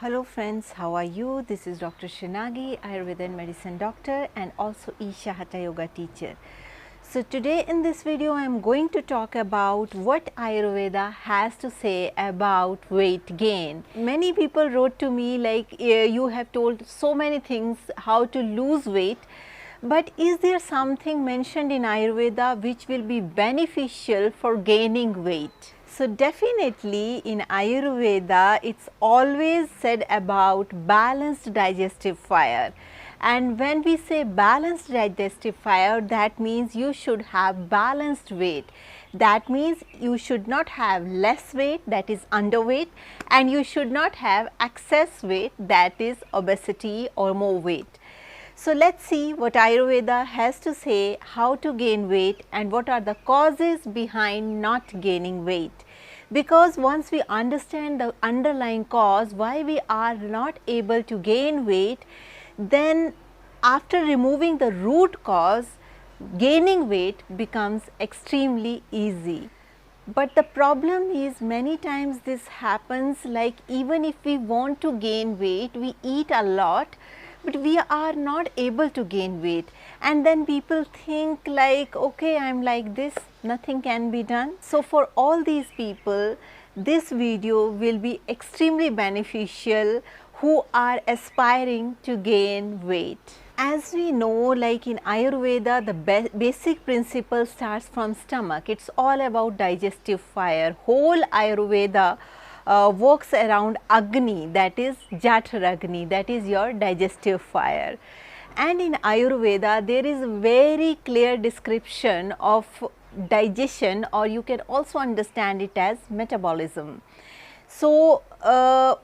Hello friends, how are you? This is Dr. Nagi, Ayurveda and Medicine doctor and also Isha Hatha Yoga teacher. So today in this video I am going to talk about what Ayurveda has to say about weight gain. Many people wrote to me like you have told so many things how to lose weight, but is there something mentioned in Ayurveda which will be beneficial for gaining weight? So definitely in Ayurveda it's always said about balanced digestive fire, and when we say balanced digestive fire, that means you should have balanced weight. That means you should not have less weight, that is underweight, and you should not have excess weight, that is obesity or more weight. So let's see what Ayurveda has to say how to gain weight and what are the causes behind not gaining weight. Because once we understand the underlying cause why we are not able to gain weight, then after removing the root cause, gaining weight becomes extremely easy. But the problem is many times this happens, like even if we want to gain weight, we eat a lot, but we are not able to gain weight, and then people think like, okay, I am like this, nothing can be done. So for all these people, this video will be extremely beneficial who are aspiring to gain weight. As we know, like in Ayurveda, the basic principle starts from stomach. It's all about digestive fire. Whole Ayurveda works around Agni, that is Jataragni, that is your digestive fire. And in Ayurveda there is a very clear description of digestion, or you can also understand it as metabolism. So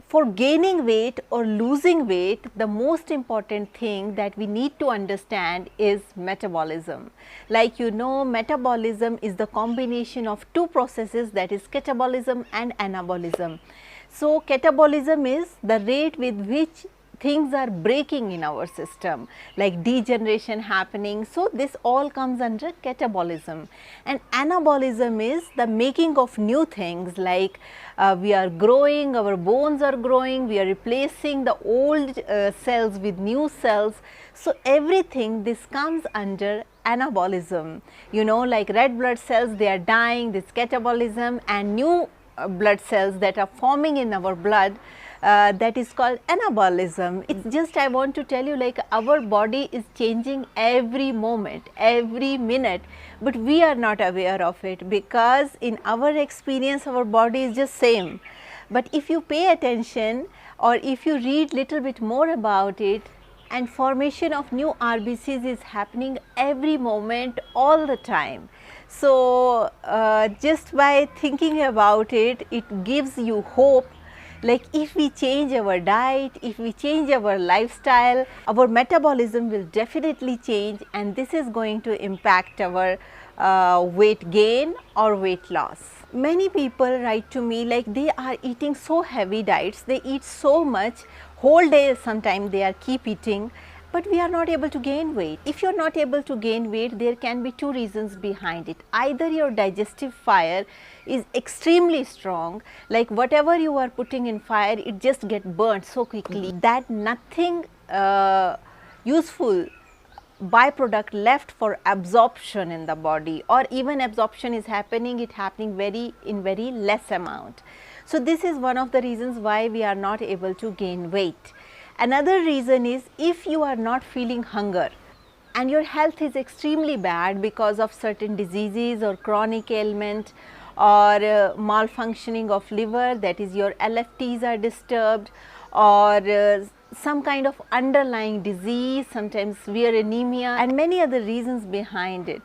for gaining weight or losing weight, the most important thing that we need to understand is metabolism. Like you know, metabolism is the combination of two processes, that is catabolism and anabolism. So catabolism is the rate with which things are breaking in our system, like degeneration happening. So this all comes under catabolism, and anabolism is the making of new things, like we are growing, our bones are growing, we are replacing the old cells with new cells. So everything this comes under anabolism. You know, like red blood cells, they are dying, this catabolism, and new blood cells that are forming in our blood, that is called anabolism. It's just, I want to tell you, like our body is changing every moment, every minute, but we are not aware of it, because in our experience our body is just same. But if you pay attention or if you read little bit more about it, and formation of new RBCs is happening every moment, all the time. So just by thinking about it, it gives you hope. Like if we change our diet, if we change our lifestyle, our metabolism will definitely change, and this is going to impact our weight gain or weight loss. Many people write to me like they are eating so heavy diets, they eat so much, whole day sometimes they are keep eating, but we are not able to gain weight. If you are not able to gain weight, there can be two reasons behind it. Either your digestive fire is extremely strong, like whatever you are putting in fire, it just get burnt so quickly that nothing useful byproduct left for absorption in the body, or even absorption is happening, it happening in very less amount. So this is one of the reasons why we are not able to gain weight. Another reason is if you are not feeling hunger and your health is extremely bad because of certain diseases or chronic ailment or malfunctioning of liver, that is your LFTs are disturbed, or some kind of underlying disease, sometimes severe anemia, and many other reasons behind it.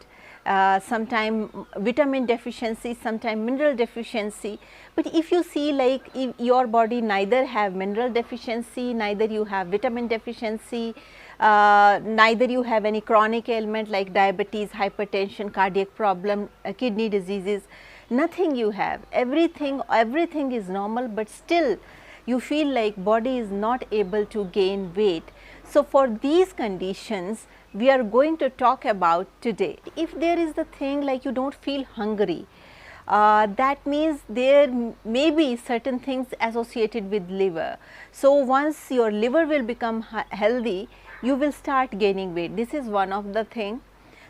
Sometimes vitamin deficiency, sometimes mineral deficiency. But if you see like if your body neither have mineral deficiency, neither you have vitamin deficiency, neither you have any chronic ailment like diabetes, hypertension, cardiac problem, kidney diseases, nothing you have, everything is normal, but still you feel like body is not able to gain weight. So for these conditions we are going to talk about today. If there is the thing like you don't feel hungry, that means there may be certain things associated with liver. So once your liver will become healthy, you will start gaining weight. This is one of the thing.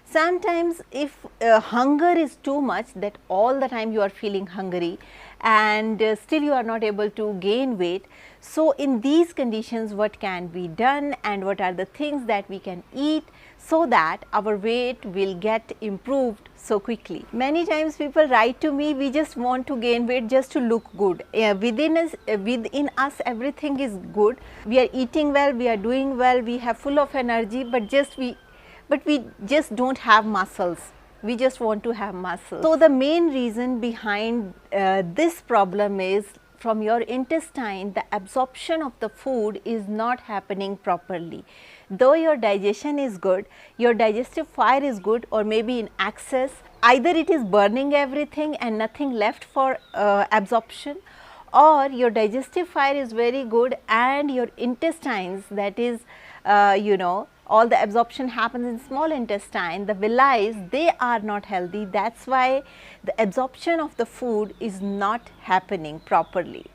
Sometimes if hunger is too much, that all the time you are feeling hungry and still you are not able to gain weight. So in these conditions, what can be done and what are the things that we can eat so that our weight will get improved so quickly. Many times people write to me, we just want to gain weight just to look good. Within us everything is good. We are eating well, we are doing well, we have full of energy, but we just don't have muscles. We just want to have muscles. So the main reason behind this problem is, from your intestine, the absorption of the food is not happening properly. Though your digestion is good, your digestive fire is good, or maybe in excess, either it is burning everything and nothing left for absorption, or your digestive fire is very good and your intestines, that is all the absorption happens in small intestine, the villi, they are not healthy. That's why the absorption of the food is not happening properly.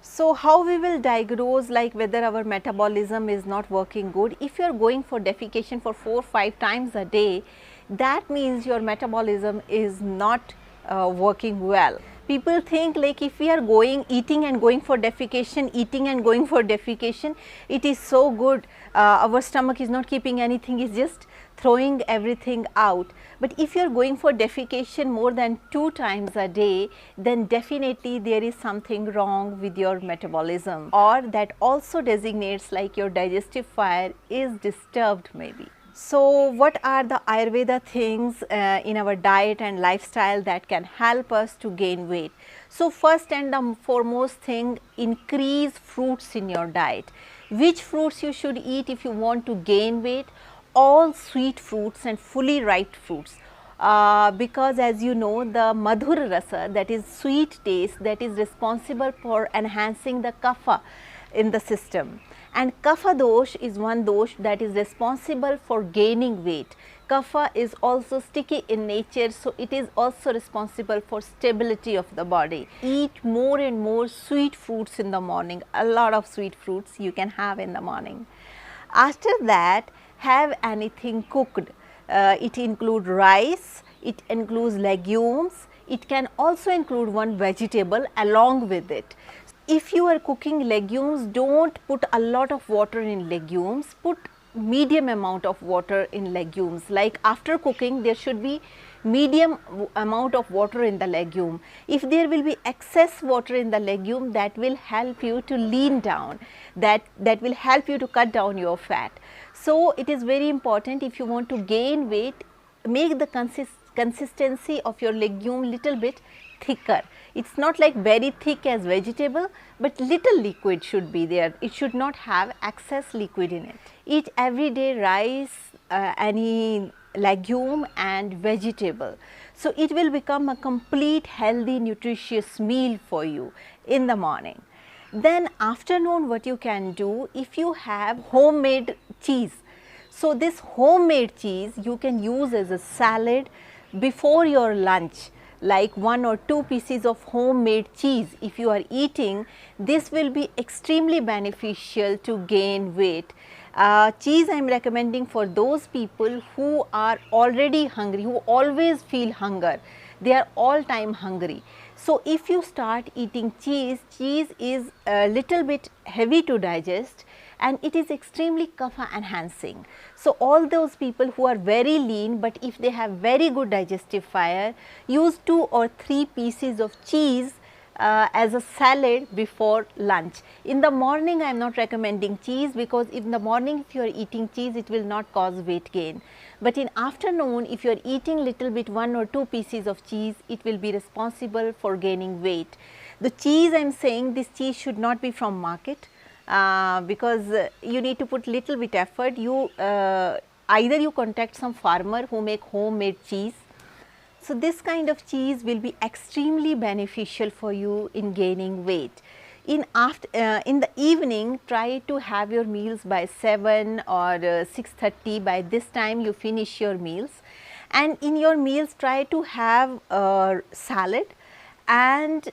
So how we will diagnose like whether our metabolism is not working good? If you are going for defecation for 4-5 times a day, that means your metabolism is not working well. People think like if we are eating and going for defecation, it is so good, our stomach is not keeping anything, is just throwing everything out. But if you are going for defecation more than 2 times a day, then definitely there is something wrong with your metabolism, or that also designates like your digestive fire is disturbed maybe. So what are the Ayurveda things in our diet and lifestyle that can help us to gain weight? So first and the foremost thing, increase fruits in your diet. Which fruits you should eat if you want to gain weight? All sweet fruits and fully ripe fruits. Because as you know, the madhur rasa, that is sweet taste, that is responsible for enhancing the kapha in the system. And kapha dosh is one dosh that is responsible for gaining weight. Kapha is also sticky in nature, so it is also responsible for stability of the body. Eat more and more sweet fruits in the morning. A lot of sweet fruits you can have in the morning. After that, have anything cooked. It includes rice, it includes legumes, it can also include one vegetable along with it. If you are cooking legumes, don't put a lot of water in legumes, put medium amount of water in legumes. Like after cooking, there should be medium amount of water in the legume. If there will be excess water in the legume, that will help you to lean down, that will help you to cut down your fat. So it is very important, if you want to gain weight, make the consistency of your legume little bit thicker. It's not like very thick as vegetable, but little liquid should be there. It should not have excess liquid in it. Eat every day rice, any legume and vegetable. So it will become a complete healthy nutritious meal for you in the morning. Then afternoon, what you can do, if you have homemade cheese. So this homemade cheese you can use as a salad before your lunch. Like 1 or 2 pieces of homemade cheese if you are eating, this will be extremely beneficial to gain weight. Cheese I am recommending for those people who are already hungry, who always feel hunger, they are all time hungry. So if you start eating cheese, cheese is a little bit heavy to digest and it is extremely kapha enhancing. So all those people who are very lean, but if they have very good digestive fire, use 2 or 3 pieces of cheese as a salad before lunch. In the morning I am not recommending cheese, because in the morning if you are eating cheese, it will not cause weight gain. But in afternoon, if you are eating little bit 1 or 2 pieces of cheese, it will be responsible for gaining weight. The cheese I am saying, this cheese should not be from market. Because you need to put little bit effort. You either you contact some farmer who make homemade cheese. So this kind of cheese will be extremely beneficial for you in gaining weight. In the evening, try to have your meals by 7 or 6:30. By this time you finish your meals, and in your meals try to have salad and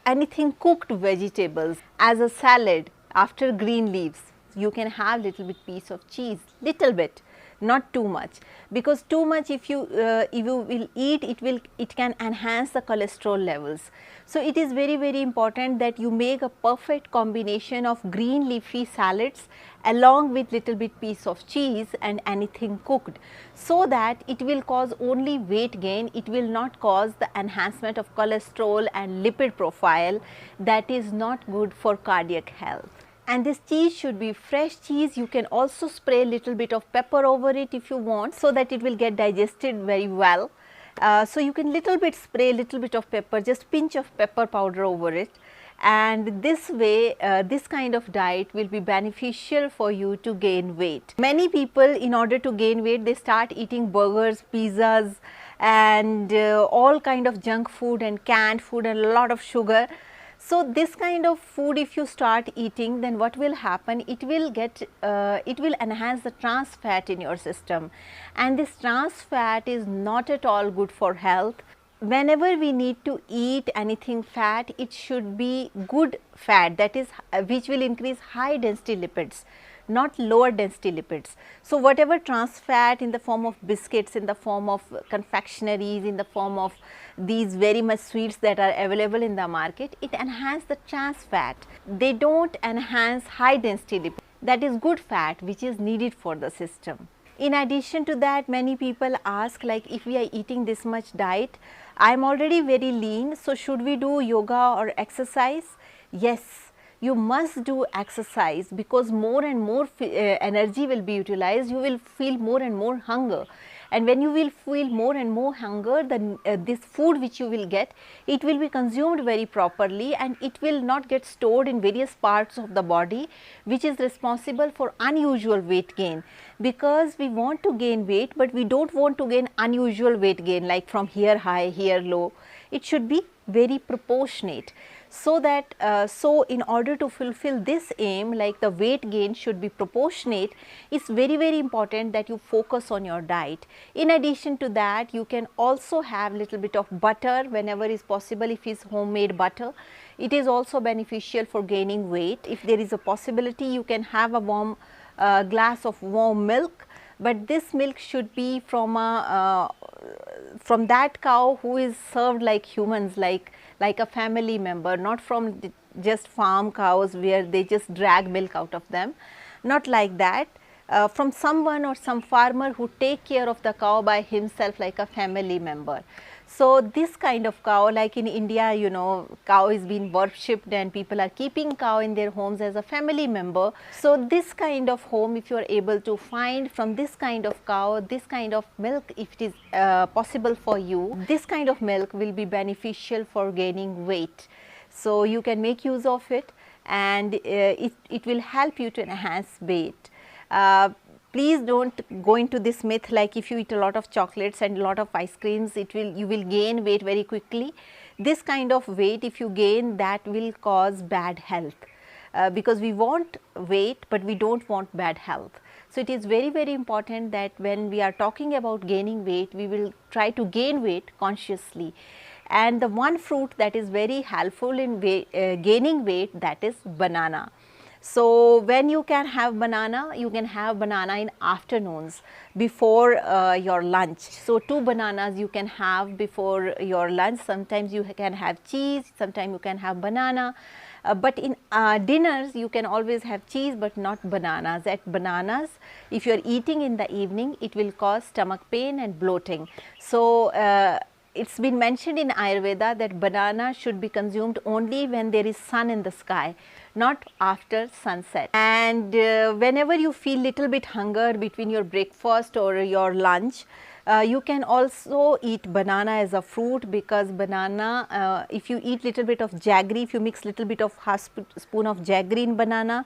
anything cooked vegetables as a salad after green leaves. You can have little bit piece of cheese, little bit, not too much, because too much if you will eat, it can enhance the cholesterol levels. So it is very important that you make a perfect combination of green leafy salads along with little bit piece of cheese and anything cooked, so that it will cause only weight gain. It will not cause the enhancement of cholesterol and lipid profile that is not good for cardiac health. And this cheese should be fresh cheese. You can also spray a little bit of pepper over it if you want, so that it will get digested very well. So you can little bit spray a little bit of pepper, just pinch of pepper powder over it, and this way this kind of diet will be beneficial for you to gain weight. Many people, in order to gain weight, they start eating burgers, pizzas and all kind of junk food and canned food and a lot of sugar. So this kind of food if you start eating, then what will happen, it will enhance the trans fat in your system, and this trans fat is not at all good for health. Whenever we need to eat anything fat, it should be good fat, that is which will increase high density lipids, not lower density lipids. So whatever trans fat in the form of biscuits, in the form of confectionaries, in the form of these very much sweets that are available in the market, it enhances the trans fat. They don't enhance high density lipids, that is good fat which is needed for the system. In addition to that, many people ask, like, if we are eating this much diet, I am already very lean, so should we do yoga or exercise? Yes, you must do exercise, because more and more energy will be utilized. You will feel more and more hunger, and when you will feel more and more hunger, then this food which you will get, it will be consumed very properly, and it will not get stored in various parts of the body, which is responsible for unusual weight gain. Because we want to gain weight, but we don't want to gain unusual weight gain, like from here high, here low. It should be very proportionate. So that so in order to fulfill this aim, like the weight gain should be proportionate, it's very important that you focus on your diet. In addition to that, you can also have little bit of butter whenever is possible. If it's homemade butter, it is also beneficial for gaining weight. If there is a possibility, you can have a warm glass of warm milk, but this milk should be from that cow who is served like humans, like a family member, not from just farm cows where they just drag milk out of them, not like that. From someone or some farmer who take care of the cow by himself, like a family member. So this kind of cow, like in India, you know, cow is being worshipped and people are keeping cow in their homes as a family member. So this kind of home, if you are able to find from this kind of cow, this kind of milk, if it is possible for you, this kind of milk will be beneficial for gaining weight. So you can make use of it, and it will help you to enhance weight. Please don't go into this myth, like if you eat a lot of chocolates and a lot of ice creams, you will gain weight very quickly. This kind of weight, if you gain, that will cause bad health, because we want weight but we don't want bad health. So it is very important that when we are talking about gaining weight, we will try to gain weight consciously. And the one fruit that is very helpful in gaining weight, that is banana. So when you can have banana, you can have banana in afternoons before your lunch. So 2 bananas you can have before your lunch. Sometimes you can have cheese, sometimes you can have banana. But in dinners you can always have cheese but not bananas. At bananas, if you are eating in the evening, it will cause stomach pain and bloating. So it's been mentioned in Ayurveda that banana should be consumed only when there is sun in the sky, not after sunset. And whenever you feel little bit hunger between your breakfast or your lunch, you can also eat banana as a fruit, because banana, if you eat little bit of jaggery, if you mix little bit of half spoon of jaggery in banana,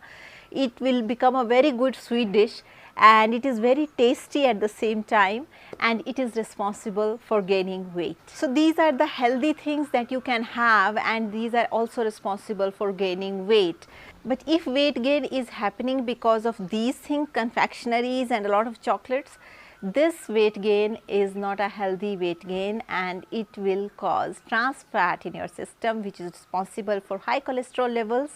it will become a very good sweet dish, and it is very tasty at the same time, and it is responsible for gaining weight. So these are the healthy things that you can have, and these are also responsible for gaining weight. But if weight gain is happening because of these things, confectionaries and a lot of chocolates, this weight gain is not a healthy weight gain, and it will cause trans fat in your system, which is responsible for high cholesterol levels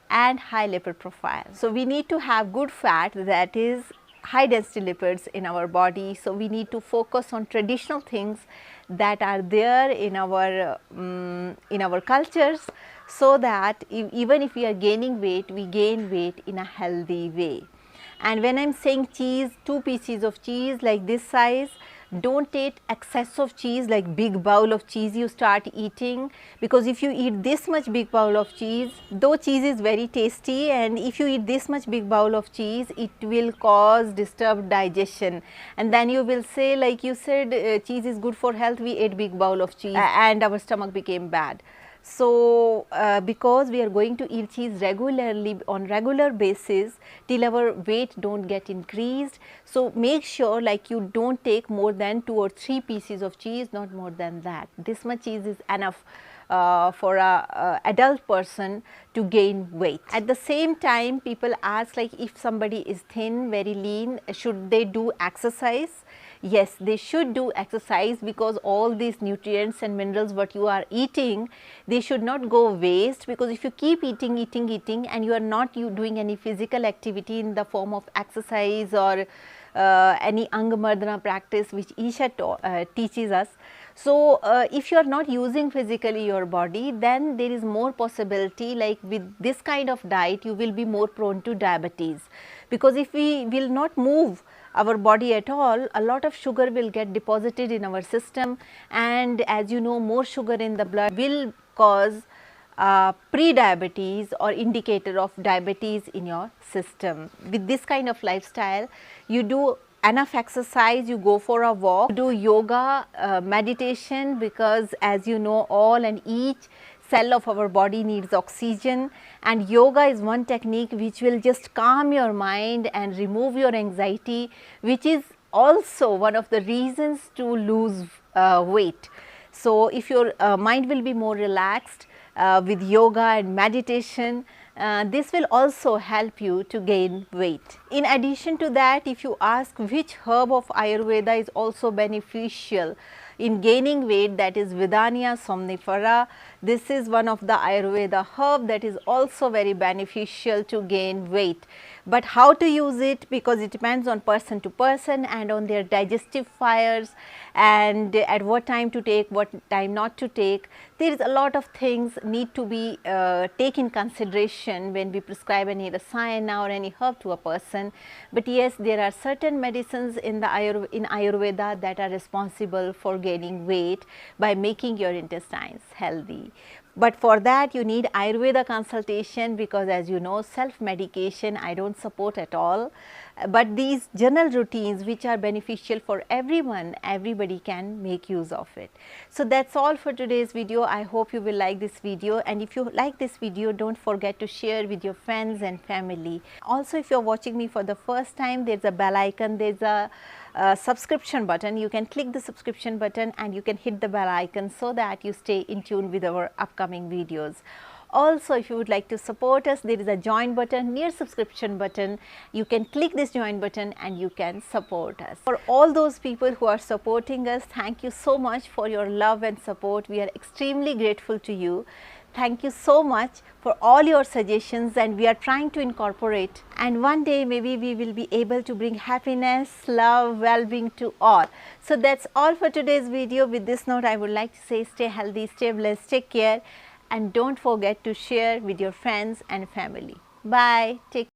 and high lipid profile. So we need to have good fat, that is high density lipids in our body. So we need to focus on traditional things that are there in our cultures, so that even if we are gaining weight, we gain weight in a healthy way. And when I am saying cheese, 2 pieces of cheese like this size, don't eat excess of cheese, like big bowl of cheese you start eating, because if you eat this much big bowl of cheese, though cheese is very tasty, and if you eat this much big bowl of cheese, it will cause disturbed digestion, and then you will say, like you said, cheese is good for health, we ate big bowl of cheese and our stomach became bad. So, because we are going to eat cheese regularly on regular basis till our weight don't get increased, so make sure like you don't take more than 2 or 3 pieces of cheese, not more than that. This much cheese is enough for a adult person to gain weight. At the same time, people ask, like, if somebody is thin, very lean, should they do exercise? Yes, they should do exercise, because all these nutrients and minerals what you are eating, they should not go waste, because if you keep eating and you are not doing any physical activity in the form of exercise or any Angamardana practice which Isha teaches us. So, if you are not using physically your body, then there is more possibility, like with this kind of diet you will be more prone to diabetes, because if we will not move our body at all, a lot of sugar will get deposited in our system, and as you know, more sugar in the blood will cause pre-diabetes or indicator of diabetes in your system. With this kind of lifestyle, you do enough exercise, you go for a walk, do yoga, meditation, because as you know, all and each cell of our body needs oxygen, and yoga is one technique which will just calm your mind and remove your anxiety, which is also one of the reasons to lose weight. So, if your mind will be more relaxed with yoga and meditation, this will also help you to gain weight. In addition to that, if you ask which herb of Ayurveda is also beneficial in gaining weight, that is Vidania somnifera. This is one of the Ayurveda herb that is also very beneficial to gain weight. But how to use it, because it depends on person to person and on their digestive fires, and at what time to take, what time not to take. There is a lot of things need to be taken in consideration when we prescribe any rasayana or any herb to a person. But yes, there are certain medicines in Ayurveda that are responsible for gaining weight by making your intestines healthy. But for that you need Ayurveda consultation, because as you know, self medication I don't support at all. But these general routines which are beneficial for everyone, everybody can make use of it. So that's all for today's video. I hope you will like this video, and if you like this video, don't forget to share with your friends and family. Also, if you are watching me for the first time, there's a bell icon, there's a subscription button. You can click the subscription button and you can hit the bell icon so that you stay in tune with our upcoming videos. Also, if you would like to support us, there is a join button near subscription button. You can click this join button and you can support us. For all those people who are supporting us, thank you so much for your love and support. We are extremely grateful to you. Thank you so much for all your suggestions, and we are trying to incorporate, and one day maybe we will be able to bring happiness, love, well-being to all. So that's all for today's video. With this note, I would like to say stay healthy, stay blessed, take care, and don't forget to share with your friends and family. Bye. Take